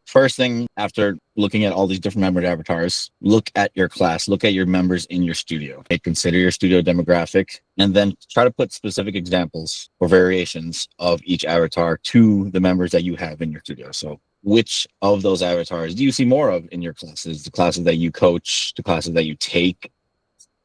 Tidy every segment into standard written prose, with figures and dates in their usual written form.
First thing after looking at all these different member avatars, look at your class, look at your members in your studio. Okay, consider your studio demographic, and then try to put specific examples or variations of each avatar to the members that you have in your studio. So which of those avatars do you see more of in your classes, the classes that you coach, the classes that you take?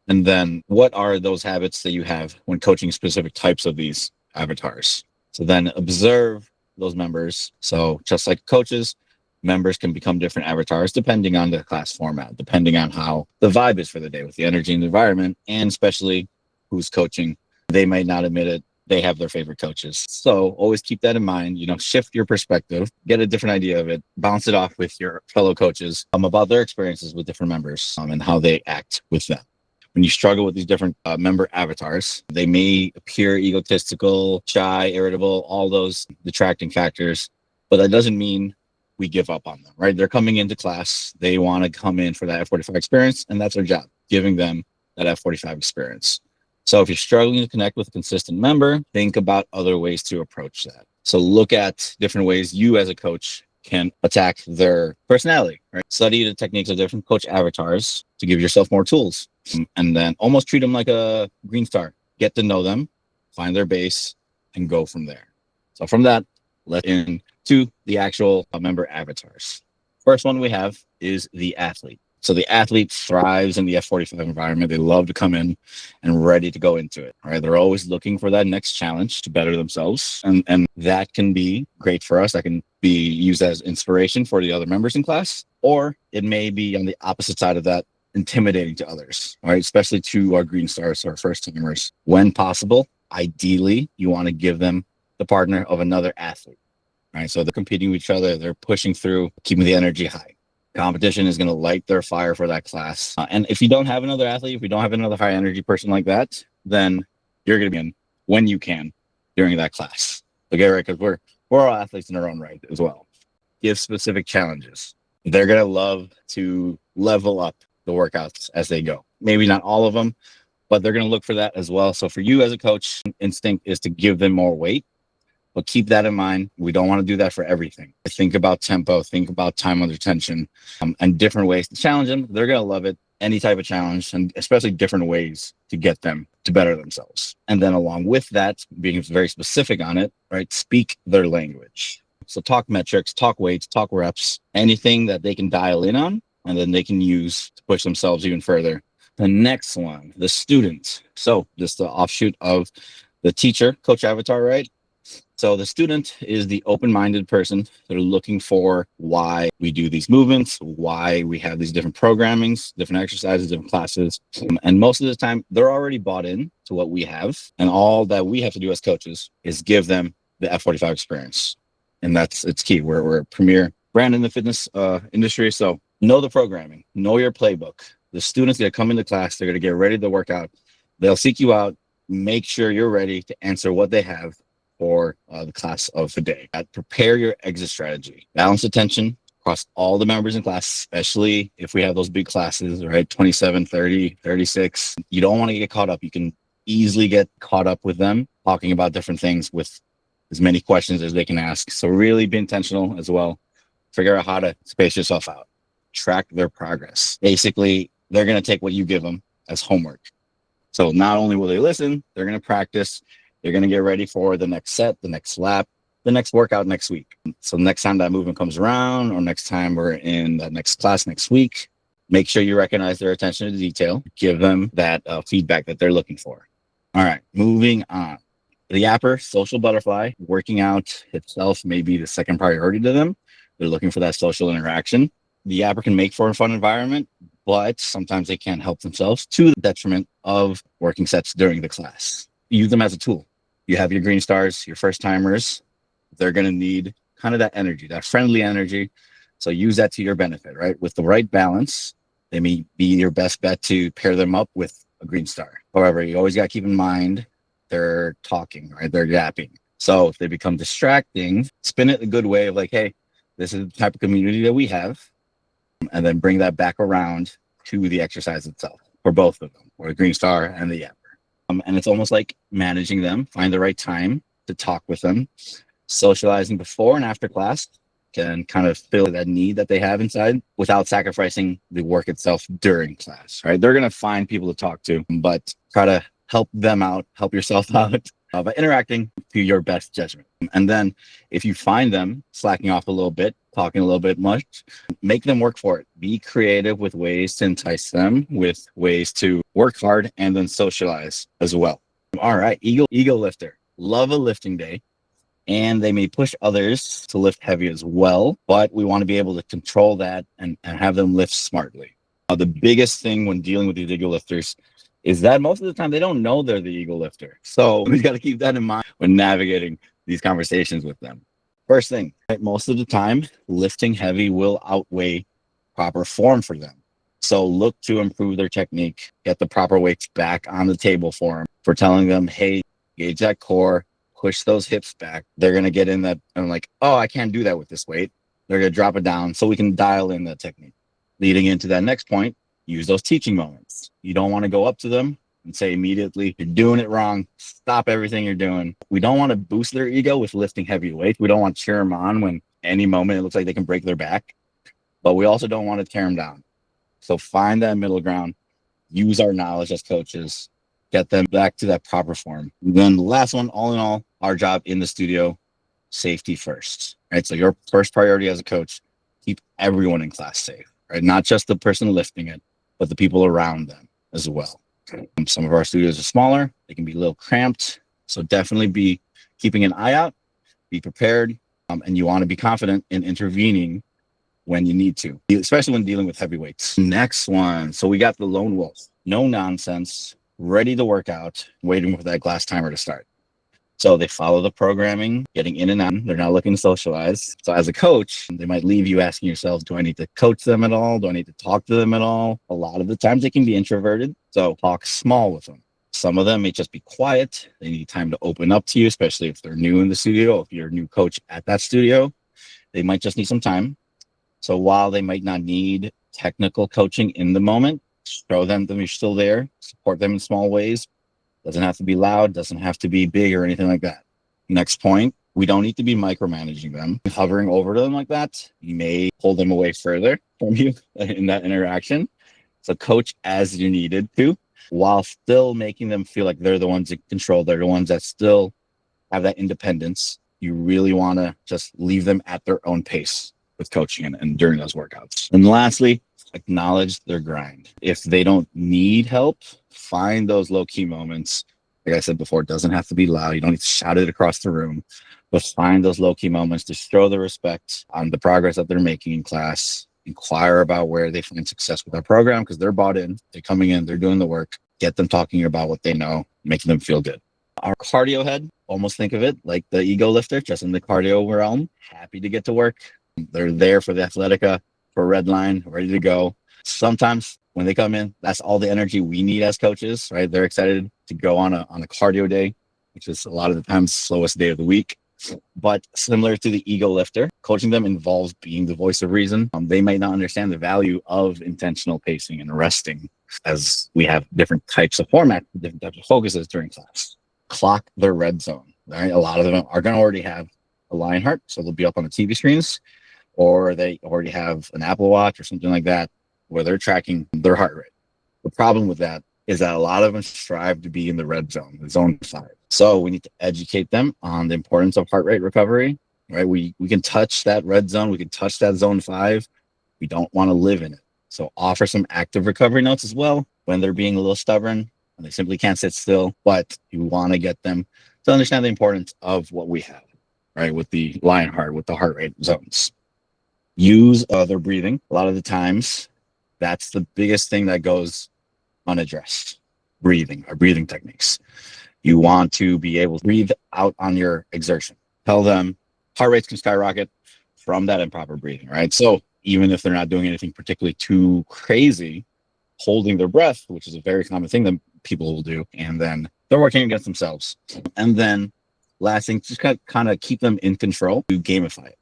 And then what are those habits that you have when coaching specific types of these avatars? So then observe those members. So just like coaches, members can become different avatars depending on the class format, depending on how the vibe is for the day with the energy and the environment, and especially who's coaching. They might not admit it. They have their favorite coaches. So always keep that in mind, shift your perspective, get a different idea of it, bounce it off with your fellow coaches about their experiences with different members and how they act with them. When you struggle with these different member avatars, they may appear egotistical, shy, irritable, all those detracting factors, but that doesn't mean we give up on them, right? They're coming into class. They want to come in for that F45 experience, and that's our job, giving them that F45 experience. So if you're struggling to connect with a consistent member, think about other ways to approach that. So look at different ways you as a coach can attack their personality, right? Study the techniques of different coach avatars to give yourself more tools, and then almost treat them like a green star. Get to know them, find their base, and go from there. So from that, let's into the actual member avatars. First one we have is the athlete. So the athlete thrives in the F45 environment. They love to come in and ready to go into it. Right? They're always looking for that next challenge to better themselves. And that can be great for us. That can be used as inspiration for the other members in class, or it may be on the opposite side of that, intimidating to others, right? Especially to our green stars, our first timers. When possible, ideally, you want to give them the partner of another athlete, right? So they're competing with each other. They're pushing through, keeping the energy high. Competition is going to light their fire for that class. And if you don't have another athlete, if you don't have another high energy person like that, then you're going to be in when you can during that class. Okay, right? Because we're all athletes in our own right as well. Give specific challenges. They're going to love to level up the workouts as they go. Maybe not all of them, but they're going to look for that as well. So for you as a coach, instinct is to give them more weight. But keep that in mind. We don't want to do that for everything. Think about tempo, think about time under tension, and different ways to challenge them. They're going to love it. Any type of challenge, and especially different ways to get them to better themselves. And then along with that, being very specific on it, right? Speak their language. So talk metrics, talk weights, talk reps, anything that they can dial in on, and then they can use to push themselves even further. The next one, the student. So just the offshoot of the teacher, coach avatar, right? So the student is the open-minded person that are looking for why we do these movements, why we have these different programmings, different exercises, different classes. And most of the time, they're already bought in to what we have. And all that we have to do as coaches is give them the F45 experience. And it's key. We're a premier brand in the fitness industry. So know the programming, know your playbook. The students that come into class, they're going to get ready to work out. They'll seek you out, make sure you're ready to answer what they have for the class of the day. Prepare your exit strategy. Balance attention across all the members in class, especially if we have those big classes, right? 27, 30, 36. You don't want to get caught up. You can easily get caught up with them talking about different things with as many questions as they can ask. So really be intentional as well. Figure out how to space yourself out. Track their progress. Basically, they're going to take what you give them as homework. So not only will they listen, they're going to practice. They're going to get ready for the next set, the next lap, the next workout next week. So next time that movement comes around, or next time we're in that next class next week, make sure you recognize their attention to detail. Give them that feedback that they're looking for. All right, moving on. The yapper, social butterfly, working out itself may be the second priority to them. They're looking for that social interaction. The yapper can make for a fun environment, but sometimes they can't help themselves to the detriment of working sets during the class. Use them as a tool. You have your green stars, your first timers. They're going to need kind of that energy, that friendly energy. So use that to your benefit, right? With the right balance, they may be your best bet to pair them up with a green star. However, you always got to keep in mind they're talking, right? They're yapping. So if they become distracting, spin it a good way of like, hey, this is the type of community that we have. And then bring that back around to the exercise itself for both of them, or the green star and the yapper. And it's almost like managing them, find the right time to talk with them, socializing before and after class. can kind of fill that need that they have inside without sacrificing the work itself during class, right? They're going to find people to talk to, but try to help them out, help yourself out by interacting to your best judgment. And then if you find them slacking off a little bit, talking a little bit much, make them work for it. Be creative with ways to entice them, with ways to work hard and then socialize as well. All right, ego lifter. Love a lifting day. And they may push others to lift heavy as well, but we want to be able to control that and have them lift smartly. The biggest thing when dealing with these ego lifters is that most of the time they don't know they're the ego lifter. So we got to keep that in mind when navigating these conversations with them. First thing, right, most of the time, lifting heavy will outweigh proper form for them. So look to improve their technique, get the proper weights back on the table for them, for telling them, hey, gauge that core, push those hips back. They're going to get in that and like, oh, I can't do that with this weight. They're going to drop it down so we can dial in that technique. Leading into that next point, use those teaching moments. You don't want to go up to them and say immediately, you're doing it wrong. Stop everything you're doing. We don't want to boost their ego with lifting heavy weight. We don't want to cheer them on when any moment it looks like they can break their back, but we also don't want to tear them down. So find that middle ground, use our knowledge as coaches, get them back to that proper form. Then the last one, all in all, our job in the studio, safety first, right? So your first priority as a coach, keep everyone in class safe, right? Not just the person lifting it, but the people around them as well. Some of our studios are smaller. They can be a little cramped. So definitely be keeping an eye out, be prepared, and you want to be confident in intervening when you need to, especially when dealing with heavyweights. Next one. So we got the lone wolf, no nonsense, ready to work out, waiting for that glass timer to start. So they follow the programming, getting in and out. They're not looking to socialize. So as a coach, they might leave you asking yourself, do I need to coach them at all? Do I need to talk to them at all? A lot of the times they can be introverted. So talk small with them. Some of them may just be quiet. They need time to open up to you, especially if they're new in the studio. If you're a new coach at that studio, they might just need some time. So while they might not need technical coaching in the moment, show them that you're still there, support them in small ways. Doesn't have to be loud, doesn't have to be big or anything like that. Next point, we don't need to be micromanaging them. Hovering over them like that, you may pull them away further from you in that interaction. So coach as you needed to, while still making them feel like they're the ones in control. They're the ones that still have that independence. You really want to just leave them at their own pace with coaching and during those workouts. And lastly, acknowledge their grind. If they don't need help, find those low-key moments. Like I said before, it doesn't have to be loud. You don't need to shout it across the room, but find those low-key moments to show the respect on the progress that they're making in class. Inquire about where they find success with our program because they're bought in, they're coming in, they're doing the work. Get them talking about what they know, making them feel good. Our cardio head, almost think of it like the ego lifter, just in the cardio realm. Happy to get to work. They're there for the Athletica, for red line, ready to go. Sometimes when they come in, that's all the energy we need as coaches, right? They're excited to go on a cardio day, which is a lot of the times the slowest day of the week. But similar to the ego lifter, coaching them involves being the voice of reason. They might not understand the value of intentional pacing and resting, as we have different types of formats, different types of focuses during class. Clock their red zone, right? A lot of them are going to already have a Lionheart, so they'll be up on the TV screens, or they already have an Apple Watch or something like that where they're tracking their heart rate. The problem with that is that a lot of them strive to be in the red zone, the zone 5. So we need to educate them on the importance of heart rate recovery, right? We can touch that red zone. We can touch that zone 5. We don't want to live in it. So offer some active recovery notes as well when they're being a little stubborn and they simply can't sit still, but you want to get them to understand the importance of what we have, right? With the Lionheart, with the heart rate zones. Use their breathing. A lot of the times, that's the biggest thing that goes unaddressed. Breathing, our breathing techniques. You want to be able to breathe out on your exertion. Tell them heart rates can skyrocket from that improper breathing, right? So even if they're not doing anything particularly too crazy, holding their breath, which is a very common thing that people will do, and then they're working against themselves. And then last thing, just kind of keep them in control. You gamify it.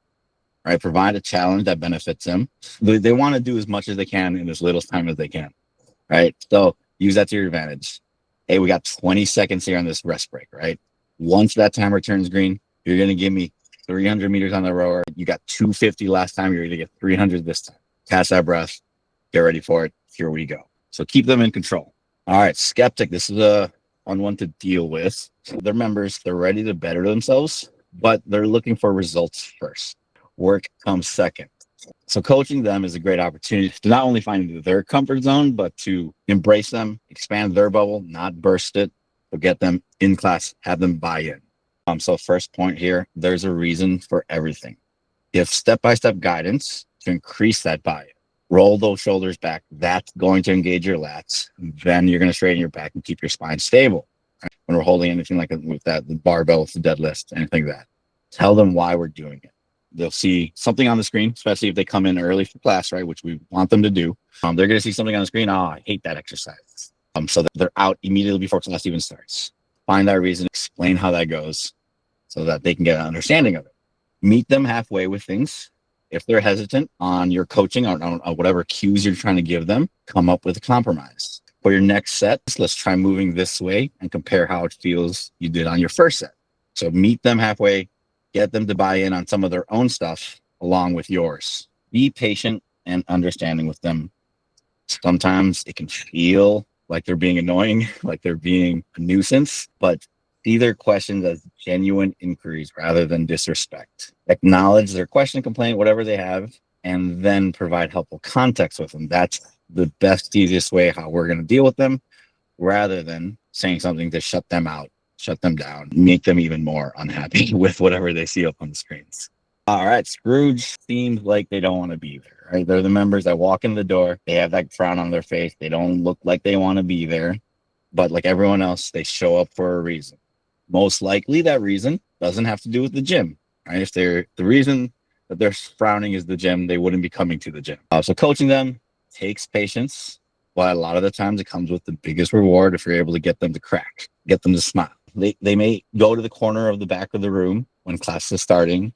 Right, provide a challenge that benefits them. They want to do as much as they can in as little time as they can, right? So use that to your advantage. Hey, we got 20 seconds here on this rest break, right? Once that timer turns green, you're going to give me 300 meters on the rower. You got 250 last time. You're going to get 300 this time. Catch that breath. Get ready for it. Here we go. So keep them in control. All right, skeptic. This is a fun one to deal with. They're members. They're ready to better themselves, but they're looking for results first. Work comes second. So coaching them is a great opportunity to not only find their comfort zone, but to embrace them, expand their bubble, not burst it, but get them in class, have them buy in. So first point here, there's a reason for everything. Give step-by-step guidance to increase that buy-in. Roll those shoulders back. That's going to engage your lats. Then you're going to straighten your back and keep your spine stable. Right? When we're holding anything like with that, the barbell, with the deadlift, anything like that. Tell them why we're doing it. They'll see something on the screen, especially if they come in early for class, right, which we want them to do. They're going to see something on the screen. Oh, I hate that exercise. So that they're out immediately before class even starts. Find that reason, explain how that goes so that they can get an understanding of it. Meet them halfway with things. If they're hesitant on your coaching or on whatever cues you're trying to give them, come up with a compromise. For your next set, let's try moving this way and compare how it feels you did on your first set. So meet them halfway. Get them to buy in on some of their own stuff along with yours. Be patient and understanding with them. Sometimes it can feel like they're being annoying, like they're being a nuisance, but see their questions as genuine inquiries rather than disrespect. Acknowledge their question, complaint, whatever they have, and then provide helpful context with them. That's the best, easiest way how we're going to deal with them rather than saying something to shut them out. Shut them down, make them even more unhappy with whatever they see up on the screens. All right, Scrooge seems like they don't want to be there, right? They're the members that walk in the door. They have that frown on their face. They don't look like they want to be there. But like everyone else, they show up for a reason. Most likely that reason doesn't have to do with the gym, right? If the reason that they're frowning is the gym, they wouldn't be coming to the gym. So coaching them takes patience, but a lot of the times it comes with the biggest reward if you're able to get them to crack, get them to smile. They may go to the corner of the back of the room when class is starting.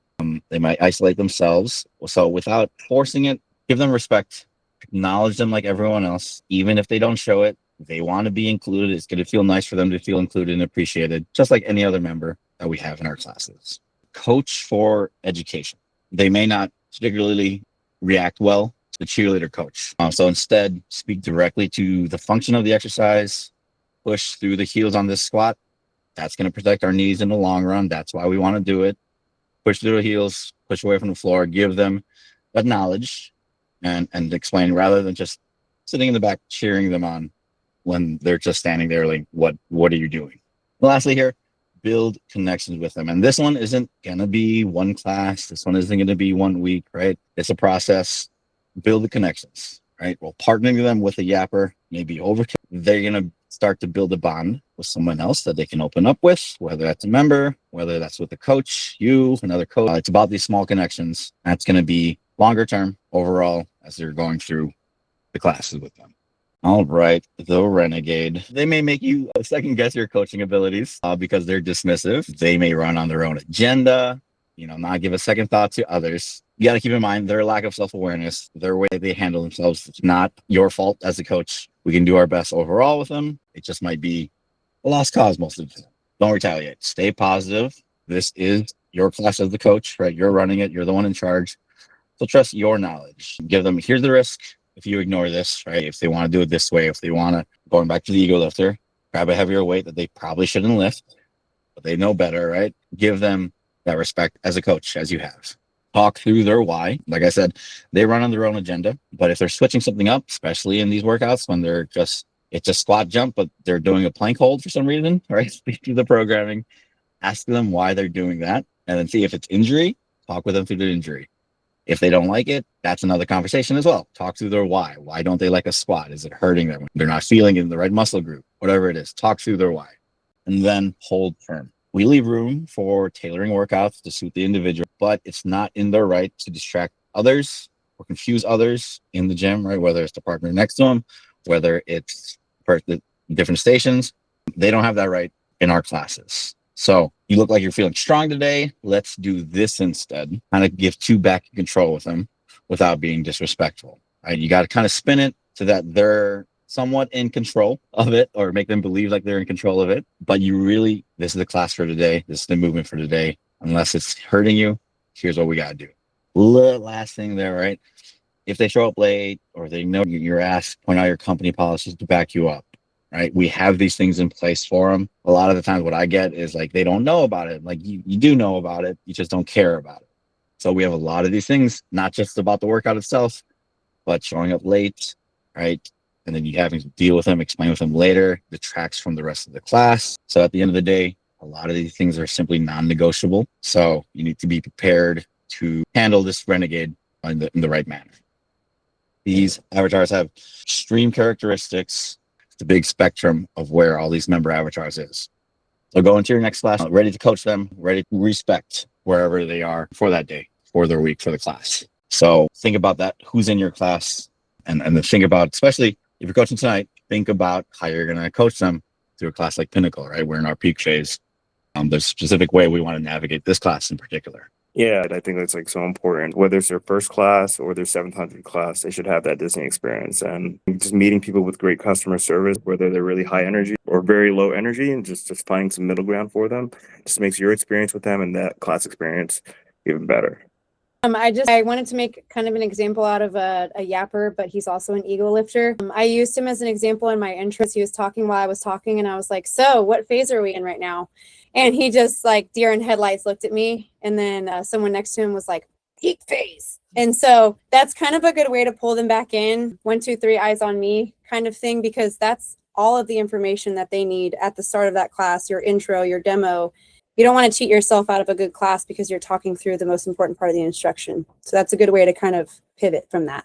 They might isolate themselves. So without forcing it, give them respect, acknowledge them like everyone else. Even if they don't show it, they want to be included. It's going to feel nice for them to feel included and appreciated, just like any other member that we have in our classes. Coach for education. They may not particularly react well to the cheerleader coach. So instead, speak directly to the function of the exercise, push through the heels on this squat. That's going to protect our knees in the long run. That's why we want to do it. Push through the heels, push away from the floor, give them that knowledge and explain rather than just sitting in the back cheering them on when they're just standing there like, what are you doing? And lastly here, build connections with them. And this one isn't going to be one class. This one isn't going to be 1 week, right? It's a process. Build the connections, right? Well, partnering them with a yapper, maybe over time, they're going to start to build a bond with someone else that they can open up with, whether that's a member, whether that's with a coach, you, another coach. It's about these small connections. That's going to be longer term overall as they're going through the classes with them. All right, the renegade. They may make you second guess your coaching abilities because they're dismissive. They may run on their own agenda, not give a second thought to others. You got to keep in mind their lack of self-awareness, their way they handle themselves. It's not your fault as a coach. We can do our best overall with them. It just might be a lost cause most of the time. Don't retaliate. Stay positive. This is your class as the coach, right? You're running it. You're the one in charge. So trust your knowledge. Give them, here's the risk if you ignore this, right? If they want to do it this way, if they want to, going back to the ego lifter, grab a heavier weight that they probably shouldn't lift, but they know better, right? Give them that respect as a coach, as you have. Talk through their why. Like I said, they run on their own agenda, but if they're switching something up, especially in these workouts when it's a squat jump, but they're doing a plank hold for some reason, right? Speak to the programming, ask them why they're doing that, and then see if it's injury, talk with them through the injury. If they don't like it, that's another conversation as well. Talk through their why. Why don't they like a squat? Is it hurting them? They're not feeling it in the right muscle group, whatever it is. Talk through their why. And then hold firm. We leave room for tailoring workouts to suit the individual, but it's not in their right to distract others or confuse others in the gym, right? Whether it's the partner next to them, whether it's the different stations, they don't have that right in our classes. So you look like you're feeling strong today. Let's do this instead. Kind of give two back in control with them without being disrespectful. Right? You got to kind of spin it so that they're somewhat in control of it, or make them believe like they're in control of it. But this is the class for today. This is the movement for today. Unless it's hurting you, Here's what we got to do. Last thing there, right? If they show up late or they know you're asked, point out your company policies to back you up, right? We have these things in place for them. A lot of the times what I get is like, they don't know about it. Like you do know about it. You just don't care about it. So we have a lot of these things, not just about the workout itself, but showing up late, right? And then you having to deal with them, explain with them later, detracts from the rest of the class. So at the end of the day, a lot of these things are simply non-negotiable. So you need to be prepared to handle this renegade in the right manner. These avatars have extreme characteristics. It's a big spectrum of where all these member avatars is. So go into your next class, ready to coach them, ready to respect wherever they are for that day, for their week, for the class. So think about that. Who's in your class? And then think about, especially if you're coaching tonight, think about how you're going to coach them through a class like Pinnacle, right? We're in our peak phase. There's a specific way we want to navigate this class in particular. Yeah, I think that's like so important. Whether it's their first class or their 700 class, they should have that Disney experience. And just meeting people with great customer service, whether they're really high energy or very low energy, and just finding some middle ground for them, just makes your experience with them and that class experience even better. I wanted to make kind of an example out of a yapper, but he's also an ego lifter. I used him as an example in my intros. He was talking while I was talking, and I was like, so what phase are we in right now? And he just like deer in headlights looked at me, and then someone next to him was like, peak phase. And so that's kind of a good way to pull them back in. 1, 2, 3, eyes on me kind of thing, because that's all of the information that they need at the start of that class, your intro, your demo. You don't want to cheat yourself out of a good class because you're talking through the most important part of the instruction. So that's a good way to kind of pivot from that.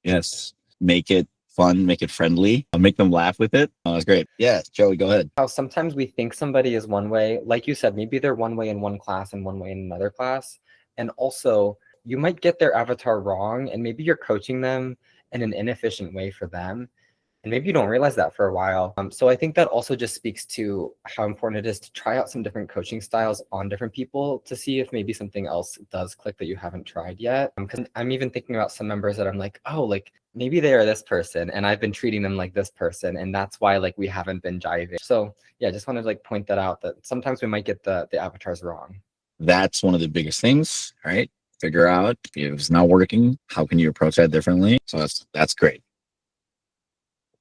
Yes. Make it fun, make it friendly, make them laugh with it. Oh, that's great. Yeah, Joey, go ahead. How sometimes we think somebody is one way. Like you said, maybe they're one way in one class and one way in another class. And also, you might get their avatar wrong, and maybe you're coaching them in an inefficient way for them. And maybe you don't realize that for a while. So I think that also just speaks to how important it is to try out some different coaching styles on different people to see if maybe something else does click that you haven't tried yet. Because I'm even thinking about some members that I'm like, oh, like maybe they are this person and I've been treating them like this person. And that's why like we haven't been jiving. So yeah, I just wanted to like point that out, that sometimes we might get the avatars wrong. That's one of the biggest things, right? Figure out if it's not working, how can you approach that differently? So that's great.